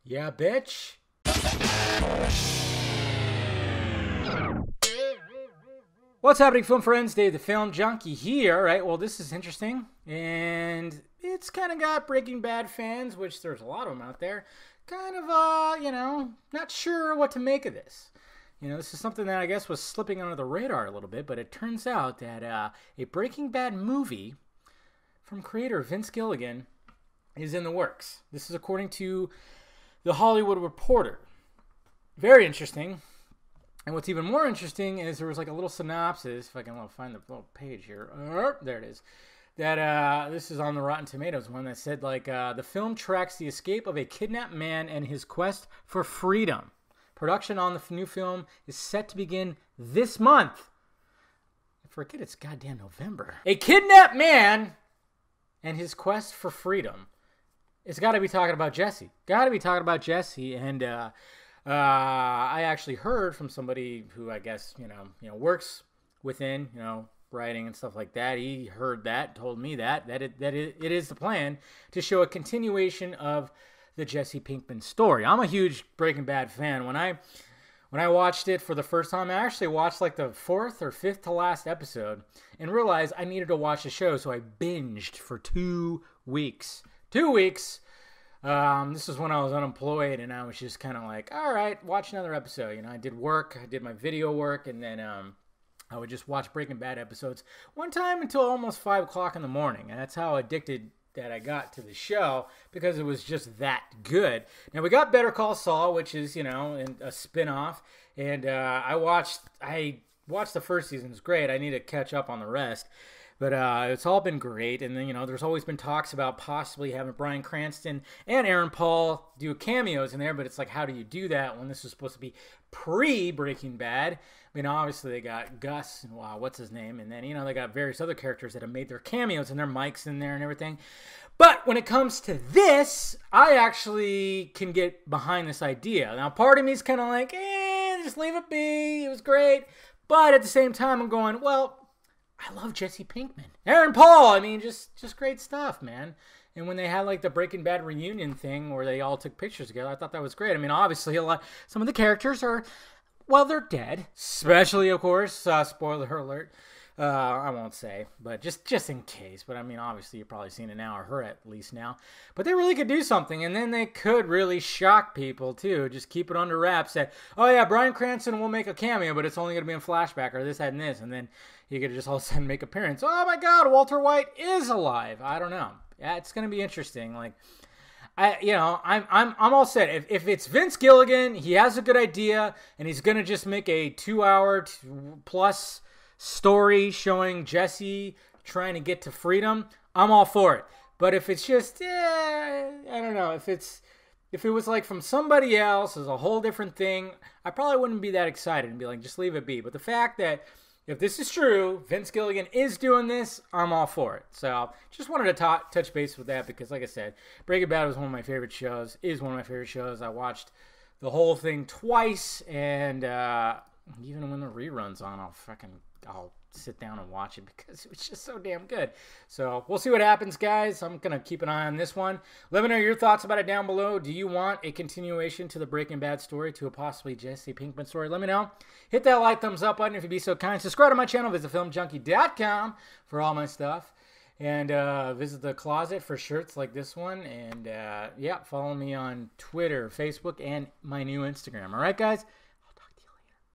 Yeah, bitch. What's happening, film friends? Dave the Film Junkie here, right? Well, this is interesting, and it's kind of got Breaking Bad fans, which there's a lot of them out there, kind of, not sure what to make of this. This is something that I guess was slipping under the radar a little bit, but it turns out that a Breaking Bad movie from creator Vince Gilligan is in the works. This is according to The Hollywood Reporter. Very interesting. And what's even more interesting is there was like a little synopsis, if I can find the little page here. There it is. That this is on the Rotten Tomatoes one that said the film tracks the escape of a kidnapped man and his quest for freedom. Production on the new film is set to begin this month. I forget it's goddamn November. A kidnapped man and his quest for freedom. It's got to be talking about Jesse. Got to be talking about Jesse. And I actually heard from somebody who I guess works within writing and stuff like that. He heard that, told me that it is the plan to show a continuation of the Jesse Pinkman story. I'm a huge Breaking Bad fan. When I watched it for the first time, I actually watched like the fourth or fifth to last episode and realized I needed to watch the show, so I binged for 2 weeks. 2 weeks. This was when I was unemployed, and I was just kind of like, all right, watch another episode. I did work, I did my video work, and then I would just watch Breaking Bad episodes one time until almost 5 o'clock in the morning, and that's how addicted that I got to the show, because it was just that good. Now, we got Better Call Saul, which is, a spin-off, and I watched the first season. It's great. I need to catch up on the rest. But it's all been great, and then, there's always been talks about possibly having Bryan Cranston and Aaron Paul do cameos in there, but it's like, how do you do that when this is supposed to be pre-Breaking Bad? Obviously they got Gus and what's his name, and then, they got various other characters that have made their cameos and their mics in there and everything. But when it comes to this, I actually can get behind this idea. Now, part of me is kind of like, just leave it be, it was great. But at the same time, I'm going, well, I love Jesse Pinkman. Aaron Paul, just great stuff, man. And when they had the Breaking Bad reunion thing where they all took pictures together, I thought that was great. Obviously some of the characters are, they're dead. Especially, of course, spoiler alert. I won't say, but just in case. But obviously you've probably seen it now, or her at least now. But they really could do something, and then they could really shock people too. Just keep it under wraps that, oh yeah, Bryan Cranston will make a cameo, but it's only going to be in flashback or this, that, and this, and then he could just all of a sudden make an appearance. Oh my God, Walter White is alive. I don't know. Yeah, it's going to be interesting. I'm all set. If it's Vince Gilligan, he has a good idea, and he's going to just make a 2-hour plus story showing Jesse trying to get to freedom, I'm all for it. But if it's just, I don't know. If it was from somebody else, is a whole different thing, I probably wouldn't be that excited and be like, just leave it be. But the fact that if this is true, Vince Gilligan is doing this, I'm all for it. So just wanted to touch base with that because, like I said, Breaking Bad was one of my favorite shows, is one of my favorite shows. I watched the whole thing twice, and even when the rerun's on, I'll sit down and watch it because it was just so damn good. So we'll see what happens, guys. I'm going to keep an eye on this one. Let me know your thoughts about it down below. Do you want a continuation to the Breaking Bad story, to a possibly Jesse Pinkman story? Let me know. Hit that like, thumbs up button if you'd be so kind. Subscribe to my channel. Visit filmjunkie.com for all my stuff. And visit the closet for shirts like this one. And follow me on Twitter, Facebook, and my new Instagram. All right, guys?